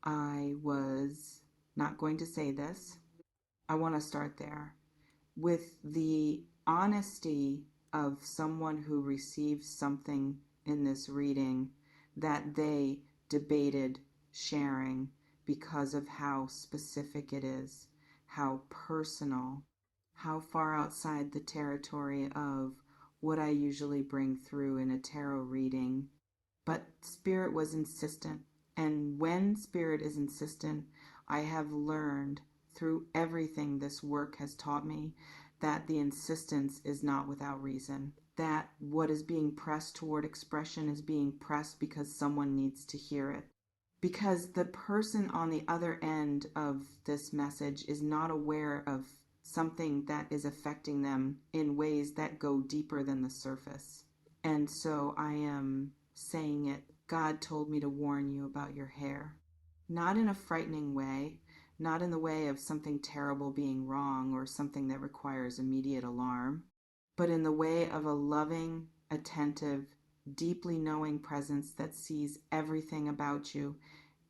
I was not going to say this. I want to start there with the honesty of someone who receives something in this reading that they debated sharing because of how specific it is, how personal, how far outside the territory of what I usually bring through in a tarot reading. But Spirit was insistent. And when Spirit is insistent, I have learned through everything this work has taught me that the insistence is not without reason. That what is being pressed toward expression is being pressed because someone needs to hear it. Because the person on the other end of this message is not aware of something that is affecting them in ways that go deeper than the surface. And so I am saying it. God told me to warn you about your hair. Not in a frightening way, not in the way of something terrible being wrong or something that requires immediate alarm, but in the way of a loving, attentive, deeply knowing presence that sees everything about you,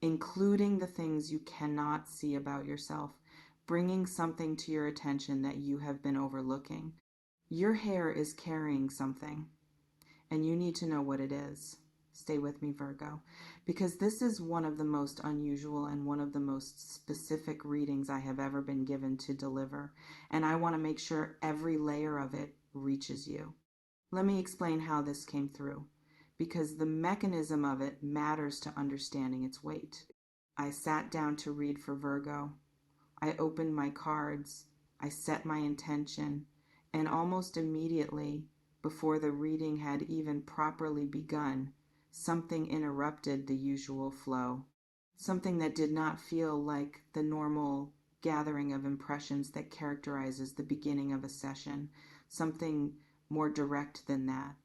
including the things you cannot see about yourself, bringing something to your attention that you have been overlooking. Your hair is carrying something, and you need to know what it is. Stay with me, Virgo, because this is one of the most unusual and one of the most specific readings I have ever been given to deliver, and I want to make sure every layer of it reaches you. Let me explain how this came through, because the mechanism of it matters to understanding its weight. I sat down to read for Virgo. I opened my cards. I set my intention, and almost immediately, before the reading had even properly begun, something interrupted the usual flow. Something that did not feel like the normal gathering of impressions that characterizes the beginning of a session. Something more direct than that,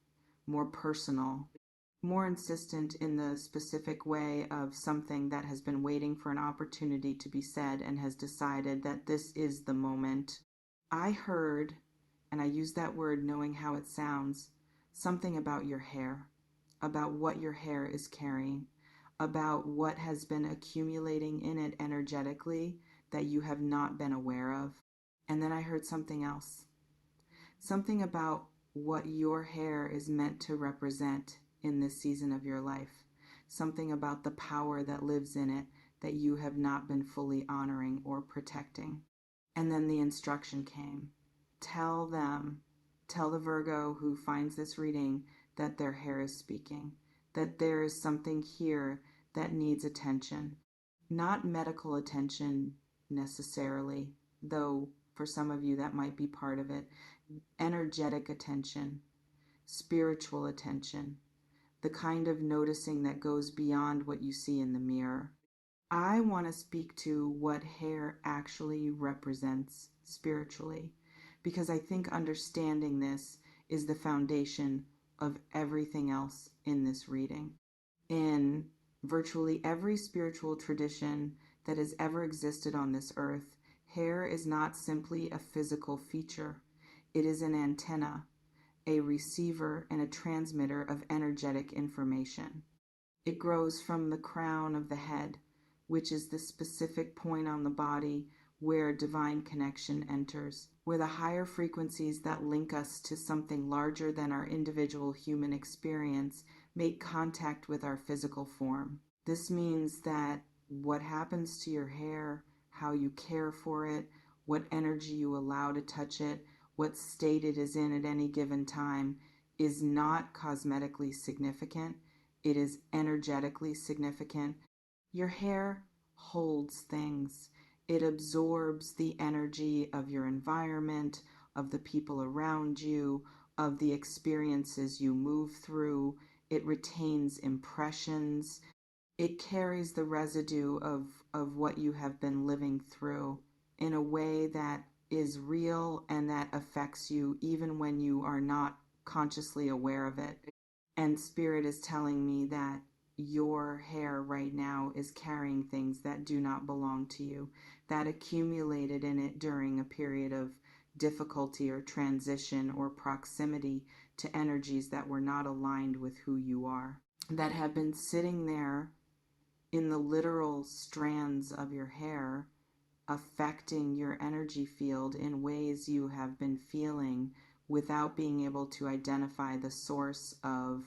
more personal, more insistent in the specific way of something that has been waiting for an opportunity to be said and has decided that this is the moment. I heard, and I use that word knowing how it sounds, something about your hair, about what your hair is carrying, about what has been accumulating in it energetically that you have not been aware of. And then I heard something else, something about what your hair is meant to represent in this season of your life, something about the power that lives in it that you have not been fully honoring or protecting. And then the instruction came. Tell the Virgo who finds this reading that their hair is speaking, that there is something here that needs attention. Not medical attention necessarily, though for some of you that might be part of it. Energetic attention, spiritual attention, the kind of noticing that goes beyond what you see in the mirror. I want to speak to what hair actually represents spiritually, because I think understanding this is the foundation of everything else in this reading. In virtually every spiritual tradition that has ever existed on this earth, hair is not simply a physical feature. It is an antenna, a receiver, and a transmitter of energetic information. It grows from the crown of the head, which is the specific point on the body where divine connection enters, where the higher frequencies that link us to something larger than our individual human experience make contact with our physical form. This means that what happens to your hair, how you care for it, what energy you allow to touch it, what state it is in at any given time, is not cosmetically significant. It is energetically significant. Your hair holds things. It absorbs the energy of your environment, of the people around you, of the experiences you move through. It retains impressions. It carries the residue of what you have been living through in a way that is real and that affects you even when you are not consciously aware of it. And Spirit is telling me that your hair right now is carrying things that do not belong to you, that accumulated in it during a period of difficulty or transition or proximity to energies that were not aligned with who you are, that have been sitting there in the literal strands of your hair, affecting your energy field in ways you have been feeling without being able to identify the source of.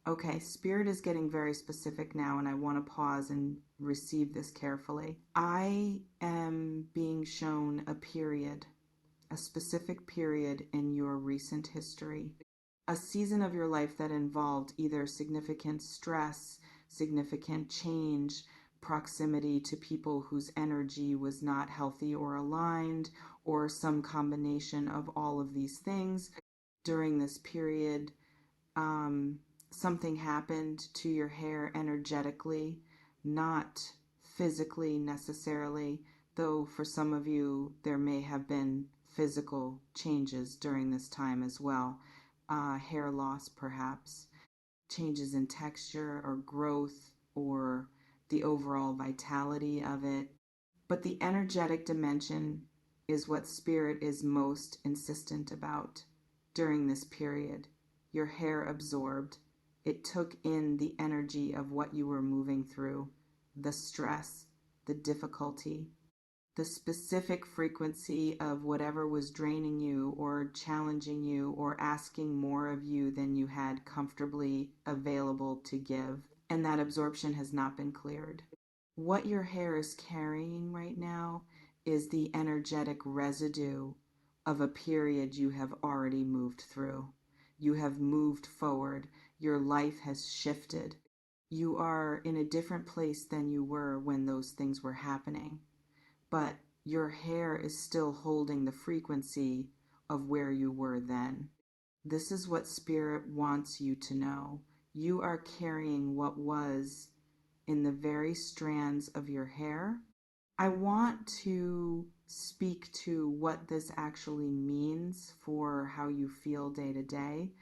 Okay, Spirit is getting very specific now, and I want to pause and receive this carefully. I am being shown a period, a specific period in your recent history, a season of your life that involved either significant stress, significant change, proximity to people whose energy was not healthy or aligned, or some combination of all of these things. During this period, something happened to your hair energetically, not physically necessarily, though for some of you there may have been physical changes during this time as well. Hair loss, perhaps, changes in texture or growth or the overall vitality of it. But the energetic dimension is what Spirit is most insistent about during this period. Your hair absorbed. It took in the energy of what you were moving through, the stress, the difficulty, the specific frequency of whatever was draining you or challenging you or asking more of you than you had comfortably available to give. And that absorption has not been cleared. What your hair is carrying right now is the energetic residue of a period you have already moved through. You have moved forward. Your life has shifted. You are in a different place than you were when those things were happening. But your hair is still holding the frequency of where you were then. This is what Spirit wants you to know. You are carrying what was in the very strands of your hair. I want to speak to what this actually means for how you feel day to day,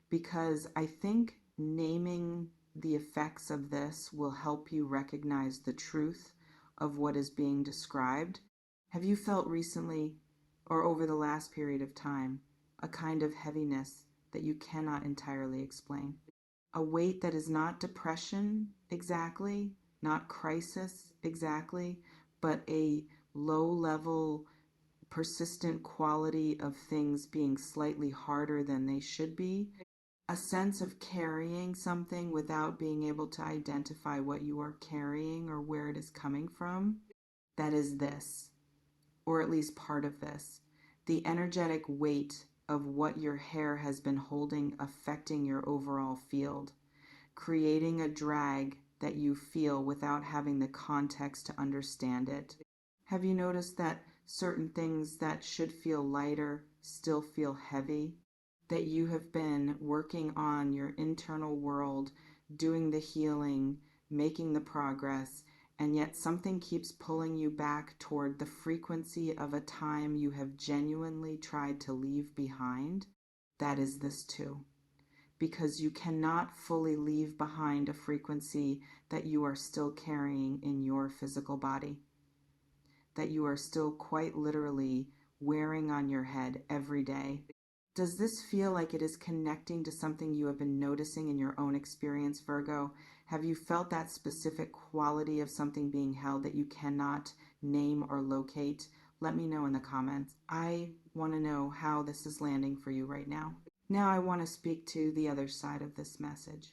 because I think naming the effects of this will help you recognize the truth of what is being described. Have you felt recently, or over the last period of time, a kind of heaviness that you cannot entirely explain? A weight that is not depression exactly, not crisis exactly, but a low level, persistent quality of things being slightly harder than they should be. A sense of carrying something without being able to identify what you are carrying or where it is coming from. That is this, or at least part of this. The energetic weight of what your hair has been holding affecting your overall field, creating a drag that you feel without having the context to understand it. Have you noticed that certain things that should feel lighter still feel heavy? That you have been working on your internal world, doing the healing, making the progress, and yet something keeps pulling you back toward the frequency of a time you have genuinely tried to leave behind? That is this too. Because you cannot fully leave behind a frequency that you are still carrying in your physical body, that you are still quite literally wearing on your head every day. Does this feel like it is connecting to something you have been noticing in your own experience, Virgo? Have you felt that specific quality of something being held that you cannot name or locate? Let me know in the comments. I want to know how this is landing for you right now. Now I want to speak to the other side of this message,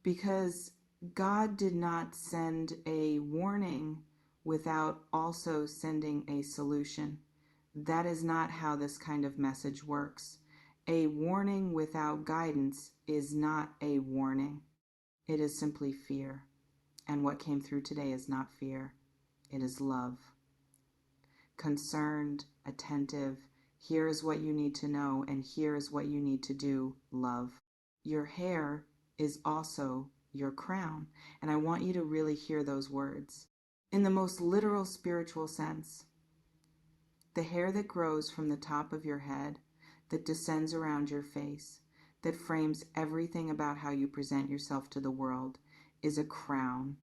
because God did not send a warning without also sending a solution. That is not how this kind of message works. A warning without guidance is not a warning. It is simply fear. And what came through today is not fear. It is love. Concerned, attentive. Here is what you need to know, and here is what you need to do, love. Your hair is also your crown, and I want you to really hear those words. In the most literal spiritual sense, the hair that grows from the top of your head, that descends around your face, that frames everything about how you present yourself to the world, is a crown,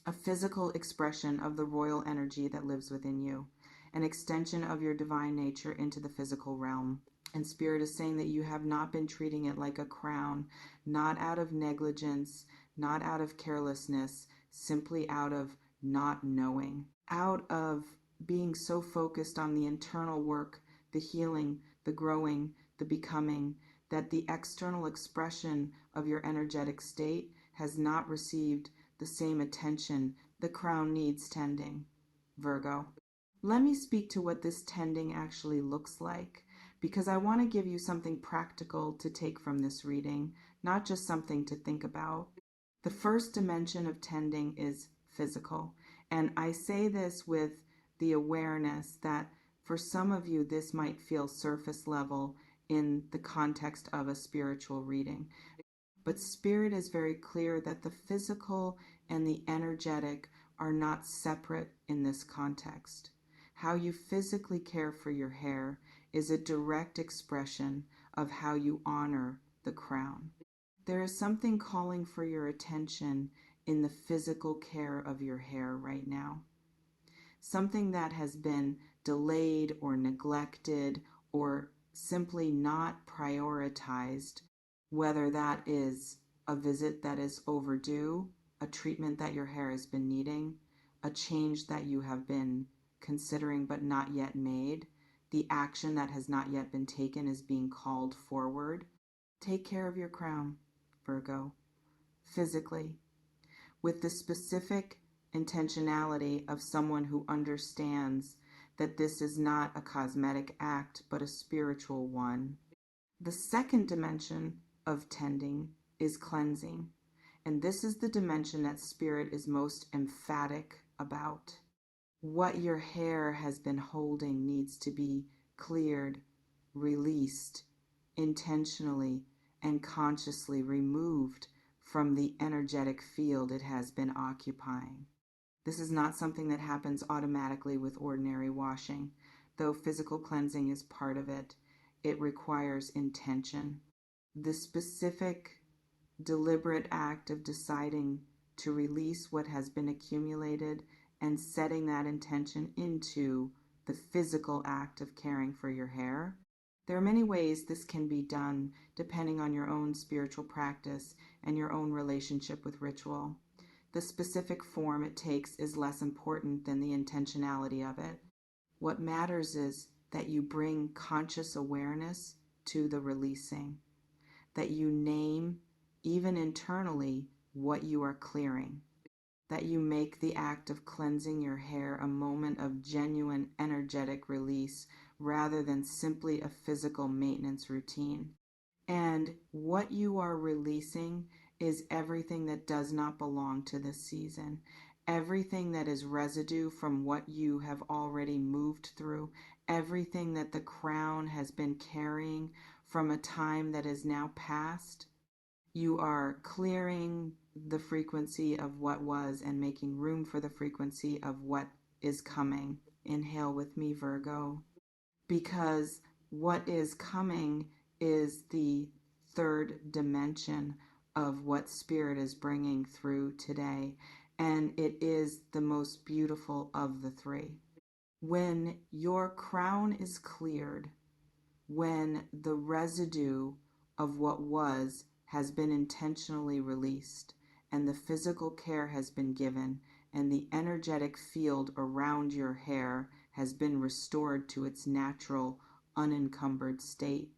a physical expression of the royal energy that lives within you, an extension of your divine nature into the physical realm. And Spirit is saying that you have not been treating it like a crown, not out of negligence, not out of carelessness, simply out of not knowing, out of being so focused on the internal work, the healing, the growing, the becoming, that the external expression of your energetic state has not received the same attention. The crown needs tending, Virgo. Let me speak to what this tending actually looks like, because I want to give you something practical to take from this reading, not just something to think about. The first dimension of tending is physical, and I say this with the awareness that for some of you this might feel surface level in the context of a spiritual reading. But Spirit is very clear that the physical and the energetic are not separate in this context. How you physically care for your hair is a direct expression of how you honor the crown. There is something calling for your attention in the physical care of your hair right now. Something that has been delayed or neglected or simply not prioritized, whether that is a visit that is overdue, a treatment that your hair has been needing, a change that you have been considering but not yet made, the action that has not yet been taken is being called forward. Take care of your crown, Virgo, physically, with the specific intentionality of someone who understands that this is not a cosmetic act but a spiritual one. The second dimension of tending is cleansing, and this is the dimension that Spirit is most emphatic about. What your hair has been holding needs to be cleared, released, intentionally and consciously removed from the energetic field it has been occupying. This is not something that happens automatically with ordinary washing, though physical cleansing is part of it. It requires intention. The specific, deliberate act of deciding to release what has been accumulated and setting that intention into the physical act of caring for your hair. There are many ways this can be done depending on your own spiritual practice and your own relationship with ritual. The specific form it takes is less important than the intentionality of it. What matters is that you bring conscious awareness to the releasing, that you name, even internally, what you are clearing, that you make the act of cleansing your hair a moment of genuine energetic release rather than simply a physical maintenance routine. And what you are releasing is everything that does not belong to this season, everything that is residue from what you have already moved through, everything that the crown has been carrying from a time that is now past. You are clearing the frequency of what was and making room for the frequency of what is coming. Inhale with me, Virgo. Because what is coming is the third dimension of what Spirit is bringing through today, and it is the most beautiful of the three. When your crown is cleared, when the residue of what was has been intentionally released, and the physical care has been given, and the energetic field around your hair has been restored to its natural, unencumbered state,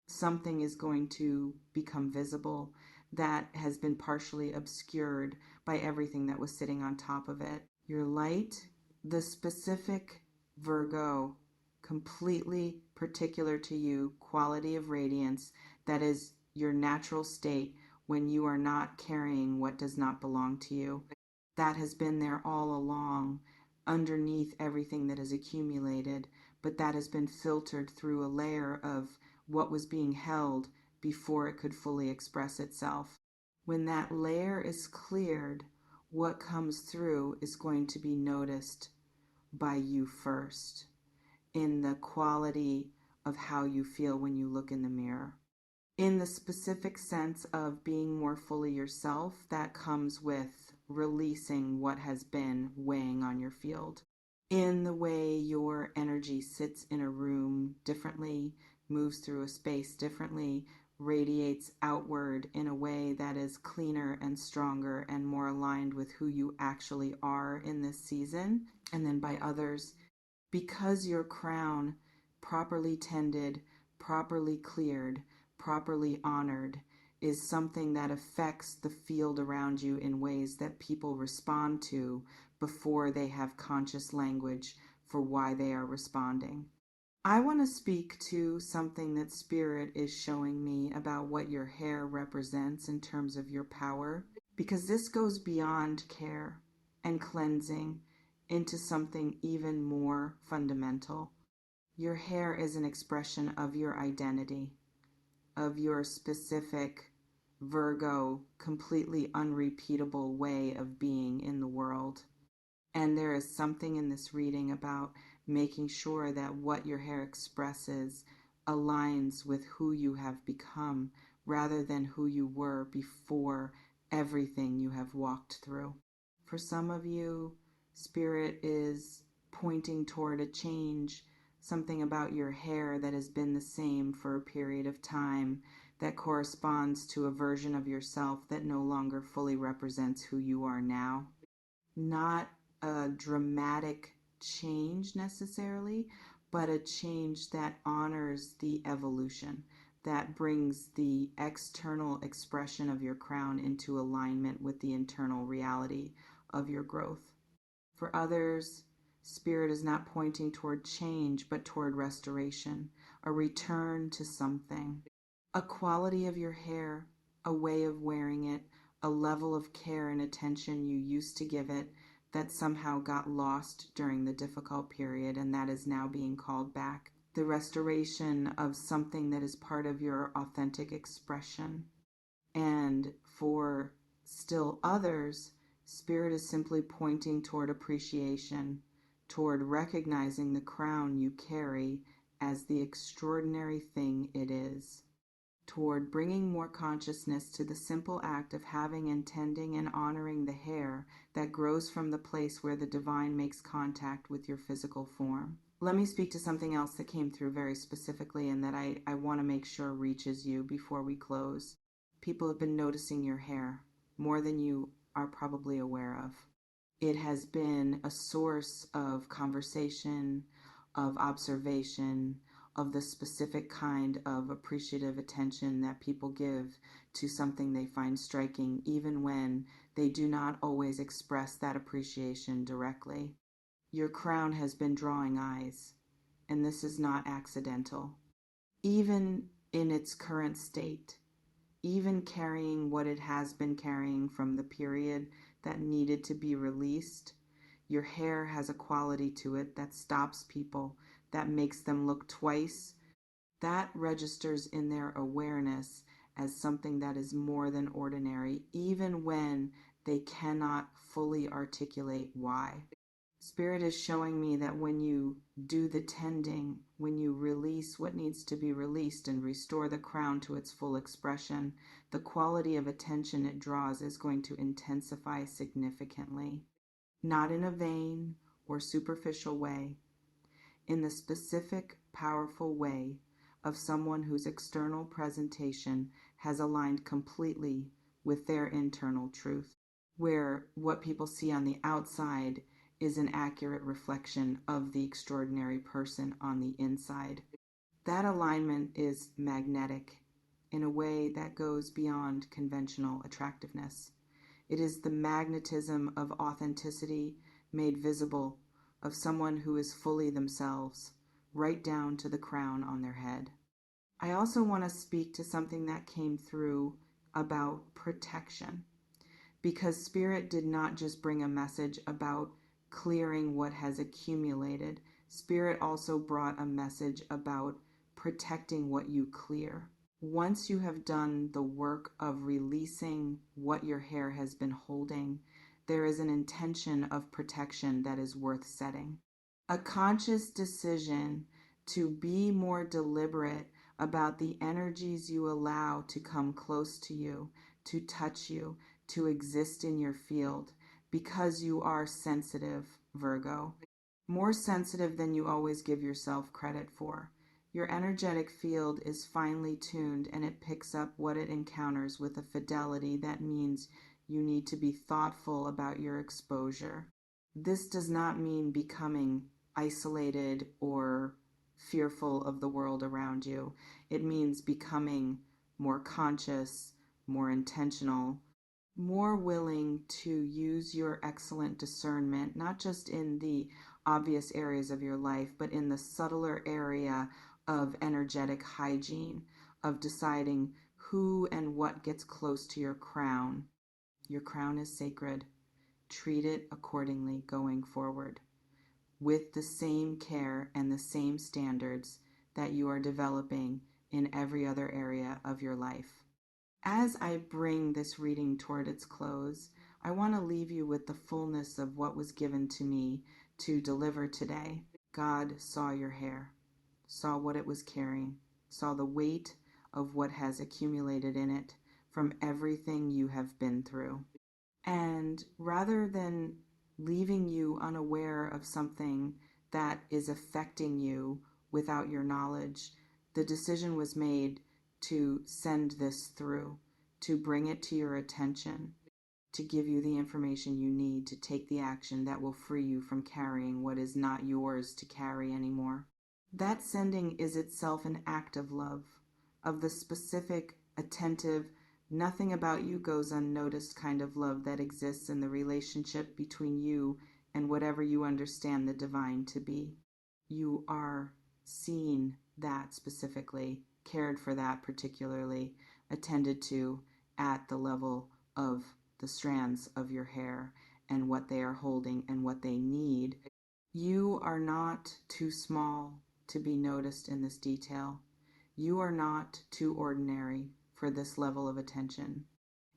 something is going to become visible that has been partially obscured by everything that was sitting on top of it. Your light, the specific Virgo, completely particular to you, quality of radiance that is your natural state when you are not carrying what does not belong to you. That has been there all along, underneath everything that is accumulated, but that has been filtered through a layer of what was being held before it could fully express itself. When that layer is cleared, what comes through is going to be noticed by you first, in the quality of how you feel when you look in the mirror. In the specific sense of being more fully yourself, that comes with releasing what has been weighing on your field. In the way your energy sits in a room differently, moves through a space differently, radiates outward in a way that is cleaner and stronger and more aligned with who you actually are in this season. And then by others, because your crown, properly tended, properly cleared, properly honored, is something that affects the field around you in ways that people respond to before they have conscious language for why they are responding. I want to speak to something that Spirit is showing me about what your hair represents in terms of your power, because this goes beyond care and cleansing into something even more fundamental. Your hair is an expression of your identity, of your specific Virgo, completely unrepeatable way of being in the world. And there is something in this reading about making sure that what your hair expresses aligns with who you have become rather than who you were before everything you have walked through. For some of you, Spirit is pointing toward a change, something about your hair that has been the same for a period of time that corresponds to a version of yourself that no longer fully represents who you are now. Not a dramatic change necessarily, but a change that honors the evolution, that brings the external expression of your crown into alignment with the internal reality of your growth. For others, Spirit is not pointing toward change, but toward restoration, a return to something, a quality of your hair, a way of wearing it, a level of care and attention you used to give it that somehow got lost during the difficult period and that is now being called back. The restoration of something that is part of your authentic expression. And for still others, Spirit is simply pointing toward appreciation, toward recognizing the crown you carry as the extraordinary thing it is, toward bringing more consciousness to the simple act of having and tending and honoring the hair that grows from the place where the divine makes contact with your physical form. Let me speak to something else that came through very specifically and that I want to make sure reaches you before we close. People have been noticing your hair more than you are probably aware of. It has been a source of conversation, of observation, of the specific kind of appreciative attention that people give to something they find striking, even when they do not always express that appreciation directly. Your crown has been drawing eyes, and this is not accidental. Even in its current state, even carrying what it has been carrying from the period that needed to be released, your hair has a quality to it that stops people, that makes them look twice, that registers in their awareness as something that is more than ordinary, even when they cannot fully articulate why. Spirit is showing me that when you do the tending, when you release what needs to be released and restore the crown to its full expression, the quality of attention it draws is going to intensify significantly. Not in a vain or superficial way, in the specific, powerful way of someone whose external presentation has aligned completely with their internal truth, where what people see on the outside is an accurate reflection of the extraordinary person on the inside. That alignment is magnetic in a way that goes beyond conventional attractiveness. It is the magnetism of authenticity made visible, of someone who is fully themselves, right down to the crown on their head. I also want to speak to something that came through about protection, because Spirit did not just bring a message about clearing what has accumulated. Spirit also brought a message about protecting what you clear. Once you have done the work of releasing what your hair has been holding, there is an intention of protection that is worth setting. A conscious decision to be more deliberate about the energies you allow to come close to you, to touch you, to exist in your field, because you are sensitive, Virgo. More sensitive than you always give yourself credit for. Your energetic field is finely tuned and it picks up what it encounters with a fidelity that means you need to be thoughtful about your exposure. This does not mean becoming isolated or fearful of the world around you. It means becoming more conscious, more intentional, more willing to use your excellent discernment, not just in the obvious areas of your life, but in the subtler area of energetic hygiene, of deciding who and what gets close to your crown. Your crown is sacred. Treat it accordingly going forward, with the same care and the same standards that you are developing in every other area of your life. As I bring this reading toward its close, I want to leave you with the fullness of what was given to me to deliver today. God saw your hair, saw what it was carrying, saw the weight of what has accumulated in it from everything you have been through. And rather than leaving you unaware of something that is affecting you without your knowledge, the decision was made to send this through, to bring it to your attention, to give you the information you need to take the action that will free you from carrying what is not yours to carry anymore. That sending is itself an act of love, of the specific, attentive, nothing about you goes unnoticed kind of love that exists in the relationship between you and whatever you understand the divine to be. You are seen that specifically, cared for that particularly, attended to at the level of the strands of your hair and what they are holding and what they need. You are not too small to be noticed in this detail. You are not too ordinary for this level of attention.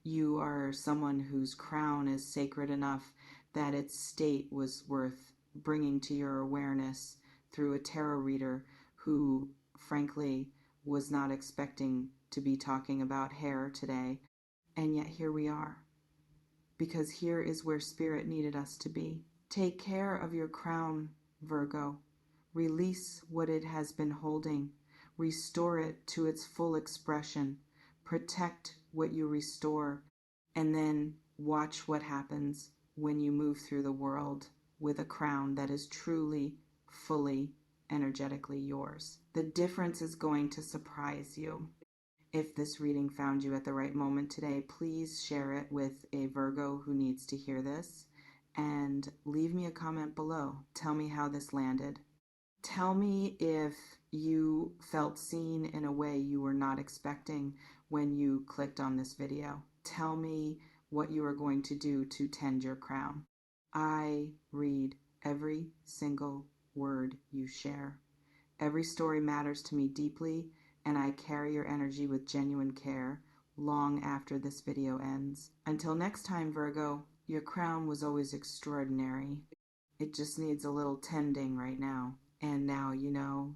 You are someone whose crown is sacred enough that its state was worth bringing to your awareness through a tarot reader who, frankly, was not expecting to be talking about hair today. And yet here we are, because here is where Spirit needed us to be. Take care of your crown, Virgo. Release what it has been holding. Restore it to its full expression. Protect what you restore. And then watch what happens when you move through the world with a crown that is truly, fully, energetically yours. The difference is going to surprise you. If this reading found you at the right moment today, please share it with a Virgo who needs to hear this, and leave me a comment below. Tell me how this landed. Tell me if you felt seen in a way you were not expecting when you clicked on this video. Tell me what you are going to do to tend your crown. I read every single word you share. Every story matters to me deeply, and I carry your energy with genuine care long after this video ends. Until next time, Virgo, your crown was always extraordinary. It just needs a little tending right now. And now you know